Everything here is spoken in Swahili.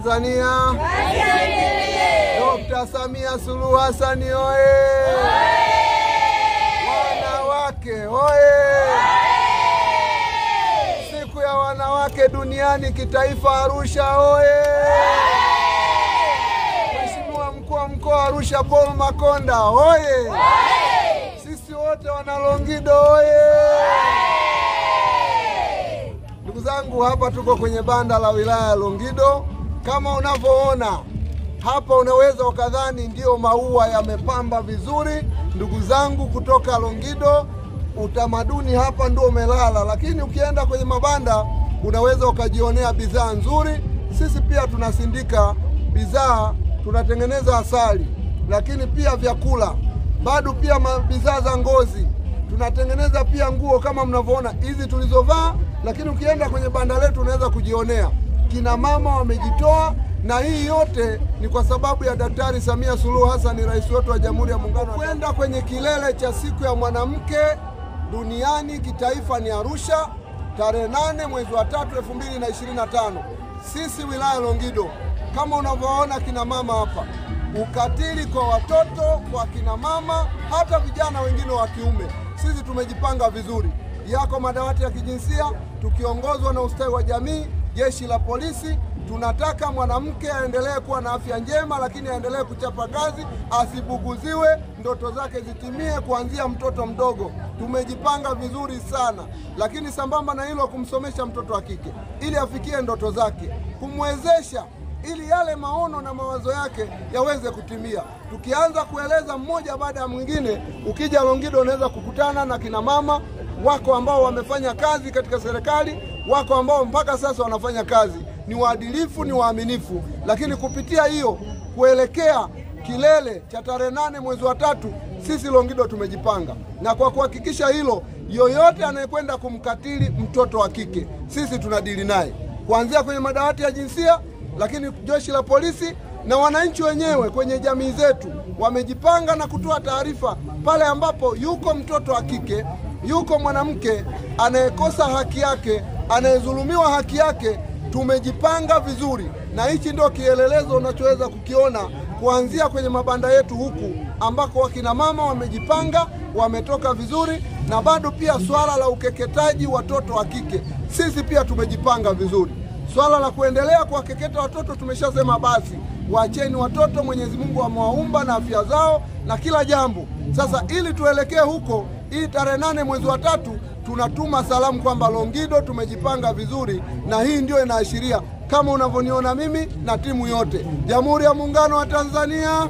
Tanzania. Dr. Samia Suluhu Hassan oye! Wanawake oye! Siku ya wanawake duniani kitaifa Arusha oye! Mheshimiwa mkuu wa mkoa wa Arusha Paul Makonda oye! Sisi wote wana Longido oye! Ndugu zangu, hapa tuko kwenye banda la wilaya ya Longido. Kama unavyoona hapa, unaweza ukadhani ndio maua yamepamba vizuri. Ndugu zangu kutoka Longido, utamaduni hapa ndio umelala, lakini ukienda kwenye mabanda unaweza ukajionea bidhaa nzuri. Sisi pia tunasindika bidhaa, tunatengeneza asali, lakini pia vyakula, bado pia bidhaa za ngozi. Tunatengeneza pia nguo kama mnavyoona hizi tulizovaa, lakini ukienda kwenye banda letu unaweza kujionea kina mama wamejitoa, na hii yote ni kwa sababu ya Daktari Samia Suluhu Hassan, rais wetu wa Jamhuri ya Muungano. Kwenda kwenye kilele cha siku ya mwanamke duniani kitaifa ni Arusha, tarehe 8 mwezi wa 3 2025. Sisi wilaya Longido, kama unavyoona kina mama hapa, ukatili kwa watoto, kwa kina mama, hata vijana wengine wa kiume, sisi tumejipanga vizuri. Yako madawati ya kijinsia tukiongozwa na ustawi wa jamii, jeshi la polisi. Tunataka mwanamke aendelee kuwa na afya njema, lakini aendelee kuchapa kazi, asibuguziwe, ndoto zake zitimie kuanzia mtoto mdogo. Tumejipanga vizuri sana, lakini sambamba na hilo kumsomesha mtoto wa kike ili afikie ndoto zake, kumwezesha ili yale maono na mawazo yake yaweze kutimia. Tukianza kueleza mmoja baada ya mwingine, ukija Longido unaweza kukutana na kina mama wako ambao wamefanya kazi katika serikali, wako ambao mpaka sasa wanafanya kazi, ni waadilifu, ni waaminifu. Lakini kupitia hiyo kuelekea kilele cha tarehe 8 mwezi wa 3, sisi Longido tumejipanga, na kwa kuhakikisha hilo, yoyote anayekwenda kumkatili mtoto wa kike sisi tunadili naye, kuanzia kwenye madawati ya jinsia, lakini jeshi la polisi na wananchi wenyewe kwenye jamii zetu wamejipanga na kutoa taarifa pale ambapo yuko mtoto wa kike, yuko mwanamke anayekosa haki yake, anayezulumiwa haki yake. Tumejipanga vizuri, na hichi ndio kielelezo unachoweza kukiona kuanzia kwenye mabanda yetu huku ambako wakina mama wamejipanga, wametoka vizuri. Na bado pia swala la ukeketaji watoto wa kike, sisi pia tumejipanga vizuri. Swala la kuendelea kuwakeketa watoto tumeshasema basi, waacheni watoto, Mwenyezi Mungu amewaumba na afya zao na kila jambo. Sasa ili tuelekee huko, hii tarehe 8 mwezi wa 3 tunatuma salamu kwamba Longido tumejipanga vizuri, na hii ndio inaashiria kama unavyoniona mimi na timu yote. Jamhuri ya Muungano wa Tanzania.